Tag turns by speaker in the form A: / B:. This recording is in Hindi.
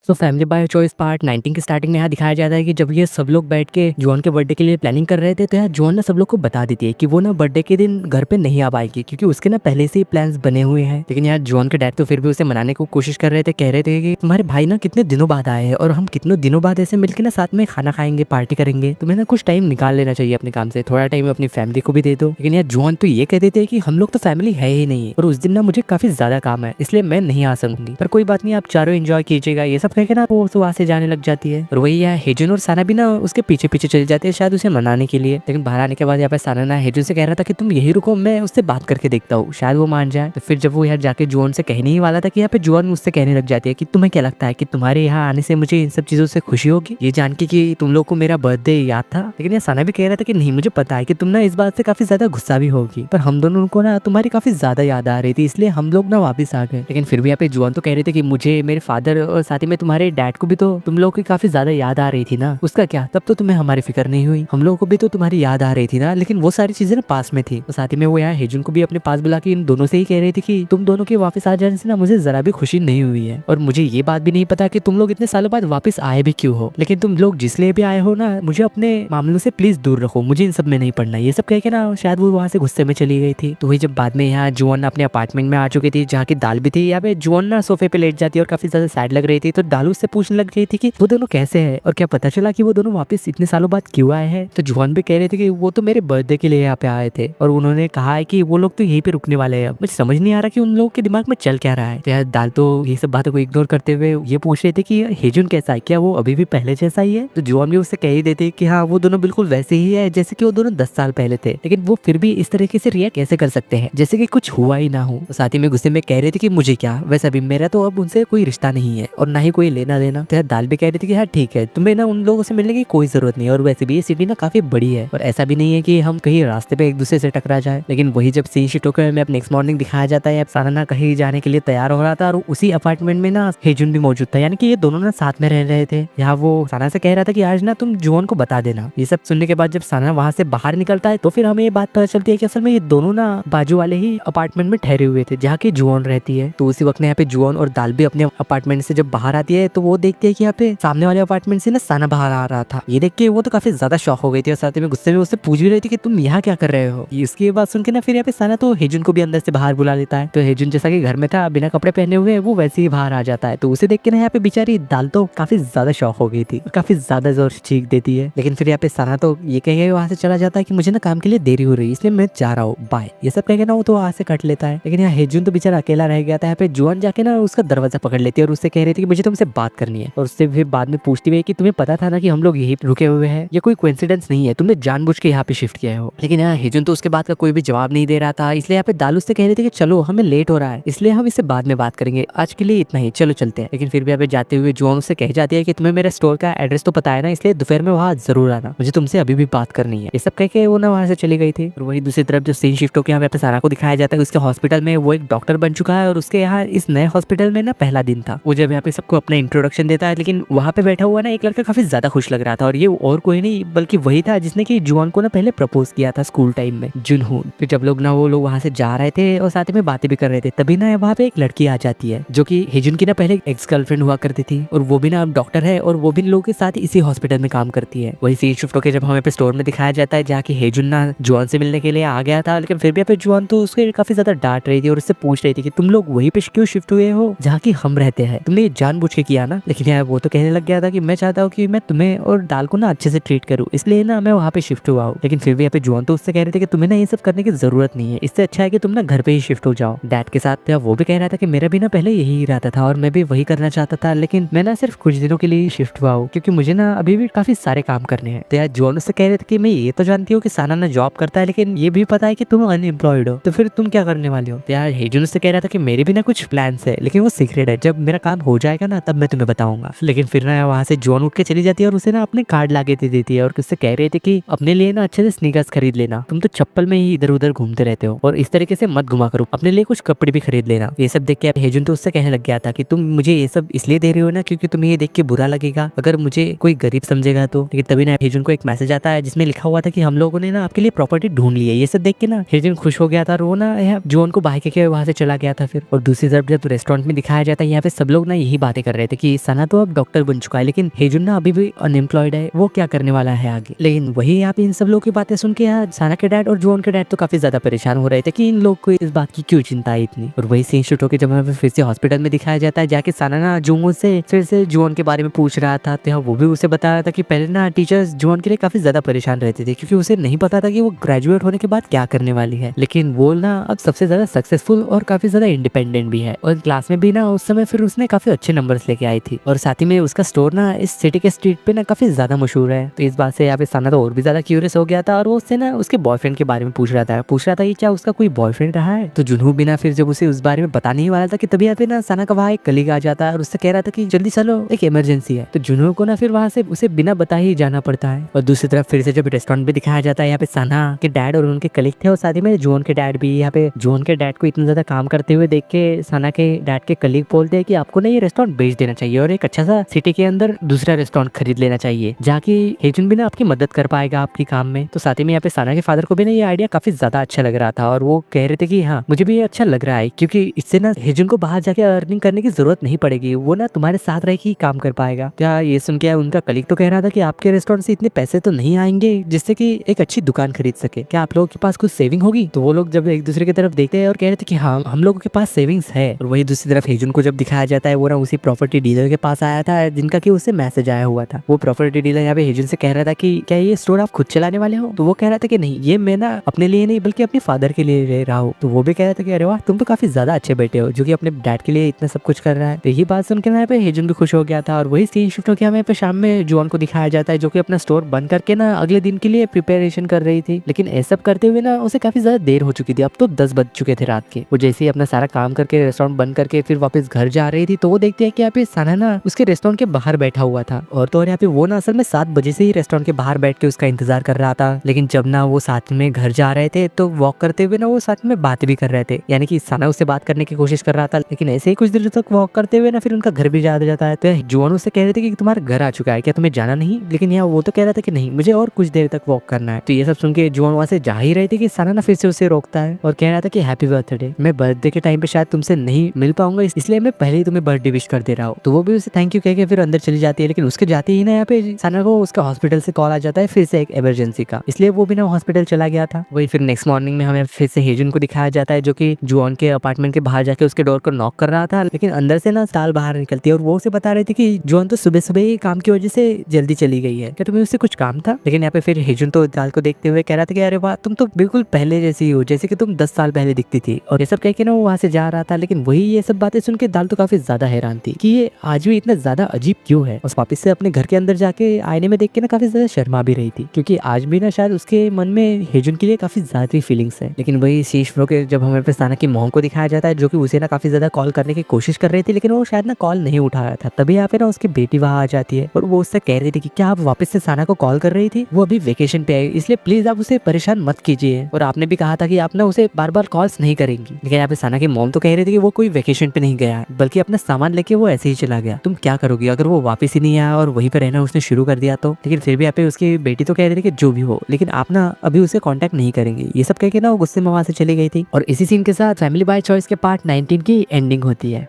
A: तो फैमिली बाय चॉइस पार्ट 19 की स्टार्टिंग में यहाँ दिखाया जाता है कि जब ये सब लोग बैठ के जॉन के बर्थडे के लिए प्लानिंग कर रहे थे तो यार जॉन ना सब लोग को बता देती है कि वो ना बर्थडे के दिन घर पे नहीं आ पाएगी क्योंकि उसके ना पहले से ही प्लान्स बने हुए हैं। लेकिन यार जॉन के डैड तो फिर भी उसे मनाने की कोशिश कर रहे थे, कह रहे थे कि तुम्हारे भाई ना कितने दिनों बाद आए हैं और हम कितने दिनों बाद ऐसे मिलकर ना साथ में खाना खाएंगे, पार्टी करेंगे, तुम्हें ना कुछ टाइम निकाल लेना चाहिए अपने काम से, थोड़ा टाइम अपनी फैमिली को भी दे दो। लेकिन यार जॉन तो ये कह देते हैं कि हम लोग तो फैमिली है ही नहीं और उस दिन ना मुझे काफी ज्यादा काम है इसलिए मैं नहीं आ सकूंगी, पर कोई बात नहीं आप चारों एंजॉय कीजिएगा, ये सब कहकर ना वो वहां से जाने लग जाती है। और वही यार हेजुन और साना भी ना उसके पीछे पीछे चले जाते हैं शायद उसे मनाने के लिए। लेकिन बाहर आने के बाद यहाँ पे साना ना हेजुन से कह रहा था कि तुम यही रुको, मैं उससे बात करके देखता हूँ, शायद वो मान जाए। तो फिर जब वो यार जाके जॉन से कहने ही वाला था कि यहाँ पे जॉन उससे कहने लग जाती है कि तुम्हें क्या लगता है कि तुम्हारे यहाँ आने से मुझे इन सब चीजों से खुशी होगी, ये जान के कि तुम लोग को मेरा बर्थडे याद था। लेकिन यार साना भी कह रहा था कि नहीं मुझे पता है कि तुम ना इस बात से काफी ज्यादा गुस्सा भी होगी, पर हम दोनों को ना तुम्हारी काफी ज्यादा याद आ रही थी इसलिए हम लोग ना वापस आ गए। लेकिन फिर भी यहाँ पे जॉन तो कह रहे थे कि मुझे मेरे फादर और साथ ही में तुम्हारे डैड को भी तो तुम लोग की काफी ज्यादा याद आ रही थी ना, उसका क्या, तब तो तुम्हें हमारी फिक्र नहीं हुई, हम लोगों को भी तो तुम्हारी याद आ रही थी ना। लेकिन वो सारी चीजें ना पास में थी। और साथ ही में वो यहाँ हेजुन को भी अपने पास बुला के इन दोनों से ही कह रही थी कि तुम दोनों के वापस आ जाने से ना मुझे जरा भी खुशी नहीं हुई है और मुझे ये बात भी नहीं पता कि तुम लोग इतने सालों बाद वापस आए भी क्यों हो, लेकिन तुम लोग जिसलिए भी आए हो ना मुझे अपने मामलों से प्लीज दूर रखो, मुझे इन सब में नहीं पड़ना। ये सब कह के ना शायद वो वहाँ से गुस्से में चली गई थी। तो वही जब बाद में यहाँ जुआन अपने अपार्टमेंट में आ चुकी थी जहाँ की दाल भी थी, यहाँ पे जुआन ना सोफे पे लेट जाती है और काफी ज्यादा सैड लग रही थी। तो दालू से पूछने लग गई थी कि वो दोनों कैसे है और क्या पता चला कि वो दोनों वापस इतने सालों बाद क्यों आए हैं। तो जुआन भी कह रहे थे कि वो तो मेरे बर्थडे के लिए यहाँ पे आए थे और उन्होंने कहा है कि वो लोग तो यहीं पे रुकने वाले हैं। मुझे समझ नहीं आ रहा कि उन लोगों के दिमाग में चल क्या रहा है। तो यार दाल तो ये सब बातों को इग्नोर करते हुए ये पूछ रहे थे कि हेजुन कैसा है, क्या वो अभी भी पहले जैसा ही है। तो जुआन भी उससे कह ही देते कि हाँ वो दोनों बिल्कुल वैसे ही है जैसे कि वो दोनों 10 साल पहले थे, लेकिन वो फिर भी इस तरीके से रिएक्ट कैसे कर सकते हैं जैसे कि कुछ हुआ ही ना हो। तो साथ ही में गुस्से में कह रहे थे कि मुझे क्या, वैसा भी मेरा तो अब उनसे कोई रिश्ता नहीं है और ना ही कोई लेना देना। तो यार दाल भी कह रही थी कि हाँ ठीक है, तुम्हें ना उन लोगों से मिलने की कोई जरूरत नहीं है और वैसे भी ये सिटी ना काफी बड़ी है और ऐसा भी नहीं है कि हम कहीं रास्ते पे एक दूसरे से टकरा जाए। लेकिन वही जब सीन शिफ्ट होकर में नेक्स्ट मॉर्निंग दिखाया जाता है, साना ना कहीं जाने के लिए तैयार हो रहा था और उसी अपार्टमेंट में ना हेजुन भी मौजूद था, यानी कि ये दोनों ना साथ में रह रहे थे। यहाँ वो साना से कह रहा था कि आज ना तुम जुआन को बता देना। ये सब सुनने के बाद जब साना वहाँ से बाहर निकलता है तो फिर हमें ये बात पता चलती है कि असल में ये दोनों ना बाजू वाले ही अपार्टमेंट में ठहरे हुए थे जहाँ की जुआन रहती है। तो उसी वक्त यहाँ पे जुआन और दाल भी अपने अपार्टमेंट से जब बाहर आती है तो वो देखती है कि यहाँ पे सामने वाले अपार्टमेंट से ना साना बाहर आ रहा था। ये देख के वो तो काफी ज्यादा शॉक हो गई थी और साथ में गुस्से में उससे पूछ भी रही थी कि तुम यहाँ क्या कर रहे हो। इसकी बात सुन के ना फिर यहाँ पे साना तो हेजुन को भी अंदर से बाहर बुला लेता है। तो हेजुन जैसा कि घर में था बिना कपड़े पहने हुए वो वैसे ही बाहर आ जाता है। तो उसे देख के ना यहाँ पे बेचारी दाल तो काफी ज्यादा शॉक हो गई थी, काफी ज्यादा जोर से चीख देती है। लेकिन फिर यहाँ पे साना तो ये कह के वहाँ से चला जाता है कि मुझे ना काम के लिए देरी हो रही है इसलिए मैं जा रहा हूँ, बाय। ये सब कह के ना वो तो वहाँ से कट लेता है। लेकिन यहाँ हेजुन तो बेचारा अकेला रह गया था। यहाँ पे जुआन जाके ना उसका दरवाजा पकड़ लेती है और उससे कह रही थी कि मुझे तुमसे बात करनी है और उससे फिर बाद में पूछती हुई कि तुम्हें पता था ना कि हम लोग यही रुके हुए हैं, ये कोई कोइंसिडेंस नहीं है, तुमने जानबूझ के यहाँ पे शिफ्ट किया हो। लेकिन यहाँ हेजुन तो उसके बाद का कोई भी जवाब नहीं दे रहा था, इसलिए यहाँ पे दाल उससे कह रही थी कि चलो हमें लेट हो रहा है इसलिए हम इससे बाद में बात करेंगे, आज के लिए इतना ही, चलो चलते हैं। लेकिन फिर भी यहाँ पे जाते हुए जुआन उससे कह जाती है कि तुम्हें मेरे स्टोर का एड्रेस तो पता है ना, इसलिए दोपहर में वहाँ जरूर आना, मुझे तुमसे अभी भी बात करनी है। ये सब कह के वो ना वहाँ से चली गई थी। और वही दूसरी तरफ जो सीन शिफ्ट होकर यहाँ पे सारा को दिखाया जाता है उसके हॉस्पिटल में वो एक डॉक्टर बन चुका है और उसके यहाँ इस नए हॉस्पिटल में ना पहला दिन था। वो जब यहाँ पे सबको अपना इंट्रोडक्शन देता है लेकिन वहाँ पे बैठा हुआ ना एक लड़का काफी ज्यादा खुश लग रहा था और ये और कोई नहीं बल्कि वही था जिसने कि जुआन को ना पहले प्रपोज किया था स्कूल टाइम में, जुनहून। फिर जब लोग ना वो लोग वहाँ से जा रहे थे और साथ में बातें भी कर रहे थे तभी ना वहाँ पे एक लड़की आ जाती है जो कि हेजुन की ना पहले एक्स गर्लफ्रेंड हुआ करती थी और वो भी ना अब डॉक्टर है और वो भी लोगों के साथ इसी हॉस्पिटल में काम करती है। वही सीन शिफ्ट होकर जब हमें पे स्टोर में दिखाया जाता है जहाँ की हेजुन ना जुआन से मिलने के लिए आ गया था, लेकिन फिर भी जुआन तो उसके काफी ज्यादा डांट रही थी और उससे पूछ रही थी कि तुम लोग वही पे क्यों शिफ्ट हुए हो जहाँ की हम रहते हैं, तुमने ये जानबूझ के किया ना। लेकिन यार वो तो कहने लग गया था कि मैं चाहता हूँ कि मैं तुम्हें और दाल को ना अच्छे से ट्रीट करूँ इसलिए ना मैं वहाँ पे शिफ्ट हुआ हूँ। लेकिन फिर भी यहाँ पे जुआन तो उससे कह रहे थे कि तुम्हें ना ये सब करने की जरूरत नहीं है, इससे अच्छा है कि तुम ना घर पे ही शिफ्ट हो जाओ डैड के साथ। वो भी कह रहा था कि मेरा भी ना पहले यही इरादा था और मैं भी वही करना चाहता था, लेकिन मैं ना सिर्फ कुछ दिनों के लिए शिफ्ट हुआ हूँ क्योंकि मुझे ना अभी भी काफी सारे काम करने हैं। तो यार जुआन उससे कह रहे थे कि मैं ये तो जानती हूँ कि साना ना जॉब करता है लेकिन ये भी पता है कि तुम अनएम्प्लॉयड हो, तो फिर तुम क्या करने वाले हो। तो यार हेजुन उससे कह रहा था कि मेरे भी ना कुछ प्लान्स है लेकिन वो सीक्रेट है, जब मेरा काम हो जाएगा ना तब मैं तुम्हें बताऊंगा। लेकिन फिर ना वहाँ से जुआन उठ के चली जाती है और उसे ना अपने कार्ड लाके दे देती है और उससे कह रहे थे कि अपने लिए ना अच्छे से स्नीकर्स खरीद लेना, तुम तो चप्पल में ही इधर उधर घूमते रहते हो और इस तरीके से मत घुमा करो, अपने लिए कुछ कपड़े भी खरीद लेना। ये सब देख के हेजुन तो उससे कहने लग गया था कि तुम मुझे ये सब इसलिए दे रहे हो ना क्योंकि तुम्हें ये देख के बुरा लगेगा अगर मुझे कोई गरीब समझेगा तो। लेकिन तभी ना हेजुन को एक मैसेज आता है जिसमें लिखा हुआ था कि हम लोगों ने ना आपके लिए प्रॉपर्टी ढूंढ ली है। ये सब देख के ना हेजुन खुश हो गया था और वो ना जुआन को बाय के वहां से चला गया था। फिर और दूसरी तरफ जब रेस्टोरेंट में दिखाया जाता है यहाँ पे सब लोग ना यही बातें कर रहे थे कि सना तो अब डॉक्टर बन चुका है, लेकिन हेजुन ना अभी भी अनएम्प्लॉयड है, वो क्या करने वाला है आगे। लेकिन वही यहाँ पे इन सब लोगों की बातें सुन के यहाँ सना के डैड और जोन के डैड तो काफी ज्यादा परेशान हो रहे थे कि इन लोग को इस बात की क्यों चिंता है इतनी। और वही सीन शूट होकर जब हमें फिर से हॉस्पिटल में दिखाया जाता है, जाके सना ना जुंगो से फिर से जोन के बारे में पूछ रहा था, तो वो भी उसे बता रहा था कि पहले ना टीचर्स जोन के लिए काफी ज्यादा परेशान रहते थे क्योंकि उसे नहीं पता था कि वो ग्रेजुएट होने के बाद क्या करने वाली है। लेकिन वो ना अब सबसे ज्यादा सक्सेसफुल और काफी ज्यादा इंडिपेंडेंट भी है, और क्लास में भी ना उस समय फिर उसने काफी अच्छे नंबर्स लेके आई थी, और साथ ही में उसका स्टोर ना इस सिटी के स्ट्रीट पे ना काफी ज्यादा मशहूर है। तो इस बात से यहाँ पे सना तो और भी ज्यादा क्यूरियस हो गया था, और वो उससे ना उसके बॉयफ्रेंड के बारे में पूछ रहा था कि क्या उसका कोई बॉयफ्रेंड रहा है। तो जुनू भी ना फिर जब उसे उस बारे में बताने ही वाला था कि तभी यहाँ पे ना सना का वहाँ एक कलीग आ जाता है और उससे कह रहा था कि जल्दी चलो एक इमरजेंसी है। तो जुनू को ना फिर वहाँ से उसे बिना बताए ही जाना पड़ता है। और दूसरी तरफ फिर से जब रेस्टोरेंट भी दिखाया जाता है, यहाँ पे सना के डैड और उनके कलीग थे, और साथ ही में जोन के डैड भी। यहाँ पे जोन के डैड को इतना ज्यादा काम करते हुए देख के सना के डैड के कलीग बोलते हैं कि आपको ना ये रेस्टोरेंट बेच देना चाहिए और एक अच्छा सा सिटी के अंदर दूसरा रेस्टोरेंट खरीद लेना चाहिए, जाके हेजुन भी ना आपकी मदद कर पाएगा आपके काम में। तो साथ ही में यहाँ पे सना के फादर को भी ना ये आइडिया काफी ज्यादा अच्छा लग रहा था, और वो कह रहे थे कि हाँ मुझे भी ये अच्छा लग रहा है, क्योंकि इससे ना हेजुन को बाहर जाके अर्निंग करने की जरूरत नहीं पड़ेगी, वो ना तुम्हारे साथ रह के ही काम कर पाएगा। क्या ये सुन के उनका कलीग तो कह रहा था कि आपके रेस्टोरेंट से इतने पैसे तो नहीं आएंगे जिससे कि एक अच्छी दुकान खरीद सके, क्या आप लोगों के पास कुछ सेविंग होगी। तो वो लोग जब एक दूसरे की तरफ देखते हैं और कह रहे थे कि हाँ हम लोगों के पास सेविंग्स है। और वही दूसरी तरफ हेजुन को जब दिखाया जाता है, वो ना उसी प्रॉपर्टी डीलर के पास आया था जिनका कि उससे मैसेज आया हुआ था। वो प्रॉपर्टी डीलर यहाँ पे हेजुन से कह रहा था कि क्या ये स्टोर आप खुद चलाने वाले हो। तो वो कह रहा था कि नहीं, ये मैं ना अपने लिए नहीं बल्कि अपने फादर के लिए ले रहा हूँ। तो वो भी कह रहा था कि अरे वाह तुम तो काफी ज्यादा अच्छे बेटे हो जो कि अपने डैड के लिए इतना सब कुछ कर रहा है। तो यही बात सुन के ना यहाँ पे हेजुन भी खुश हो गया था। और वही सीन शिफ्ट होकर हमें पे शाम में जोन को दिखाया जाता है जो कि अपना स्टोर बंद करके ना अगले दिन के लिए प्रिपरेशन कर रही थी। लेकिन ऐसा करते हुए ना उसे काफी ज्यादा देर हो चुकी थी, अब तो 10 बज चुके थे रात के। वो जैसे ही अपना सारा काम करके रेस्टोरेंट बंद करके फिर वापस घर जा रही थी, तो वो देखते हैं कि यहाँ पे सना ना उसके रेस्टोरेंट के बाहर बैठा हुआ था। और तो और यहाँ पे वो ना असल में 7 बजे से ही रेस्टोरेंट के बाहर बैठ के उसका इंतजार कर रहा था। लेकिन जब ना वो साथ में घर जा रहे थे तो वॉक करते हुए ना वो साथ में बात भी कर रहे थे, यानी कि सना उससे बात करने की कोशिश कर रहा था। लेकिन ऐसे ही कुछ देर तक वॉक करते हुए ना फिर उनका घर भी जा जाता है। तो जोन उससे कह रहे थे कि तुम्हारा घर आ चुका है, क्या तुम्हें जाना नहीं। लेकिन यहाँ वो तो कह रहा था कि नहीं, मुझे और कुछ देर तक वॉक करना है। तो ये सब सुन के जोन वहाँ से जा ही रहे थे कि सना ना फिर से उसे रोकता है और कह रहा था कि हैप्पी बर्थडे, मैं बर्थडे के टाइम पे शायद तुमसे नहीं मिल पाऊंगा, इसलिए मैं पहले ही तुम्हें बर्थडे विश कर दे रहा हूँ। तो वो भी उसे थैंक यू कह के फिर अंदर चली जाती है। लेकिन उसके जाते ही ना यहाँ पे सना को उसका हॉस्पिटल से कॉल आ जाता है फिर से एक इमरजेंसी का, इसलिए वो भी ना हॉस्पिटल चला गया था। वही फिर नेक्स्ट मॉर्निंग में हमें फिर से हेजुन को दिखाया जाता है जो कि जोन के अपार्टमेंट के बाहर जाके उसके डोर को नॉक कर रहा था। लेकिन अंदर से ना साल बाहर निकलती है और वो उसे बता रही थी कि जोन तो सुबह सुबह ही काम की वजह से जल्दी चली गई है, क्या तुम्हें उससे कुछ काम था। लेकिन यहाँ पे फिर हेजुन तो दाल को देखते हुए कह रहा था कि अरे वाह तुम तो बिल्कुल पहले जैसी हो, जैसे कि तुम 10 साल पहले दिखती थी। और ये सब कह के ना वो वहाँ से जा रहा था। लेकिन वही ये सब बातें सुन के दाल तो काफी ज्यादा हैरान थी कि ये आज भी इतना ज्यादा अजीब क्यों है। और वापस से अपने घर के अंदर जाके आईने में देख के ना काफी ज्यादा शर्मा भी रही थी, क्योंकि आज भी ना शायद उसके मन में हेजुन के लिए काफी ज्यादा फीलिंग्स है। लेकिन वही शीश के जब हमें सना की मॉम को दिखाया जाता है जो कि उसे ना काफी ज्यादा कॉल करने की कोशिश कर रही थी, लेकिन वो शायद ना कॉल नहीं उठा रहा था। तभी यहाँ पे ना उसकी बेटी वहाँ आ जाती है और वो उससे कह रही थी कि क्या आप वापस से सना को कॉल कर रही थी, वो अभी वेकेशन पे आई, इसलिए प्लीज आप उसे परेशान मत कीजिए। और आपने भी कहा था कि आप ना उसे बार बार कॉल्स नहीं करेंगी। लेकिन यहाँ पे सना की मॉम तो कह रही थी कि वो कोई वेकेशन पे नहीं गया बल्कि अपना सामान लेके वो ऐसे ही चला गया। तुम क्या करोगी अगर वो वापस ही नहीं आया और वहीं पे रहना उसने शुरू कर दिया तो। लेकिन फिर भी यहाँ पे उसकी बेटी तो कह रही थी कि जो भी हो, लेकिन आप ना अभी उसे कांटेक्ट नहीं करेंगे। ये सब कह के ना वो गुस्से में वहां से चली गई थी। और इसी सीन के साथ फैमिली बाय चॉइस के पार्ट 19 की एंडिंग होती है।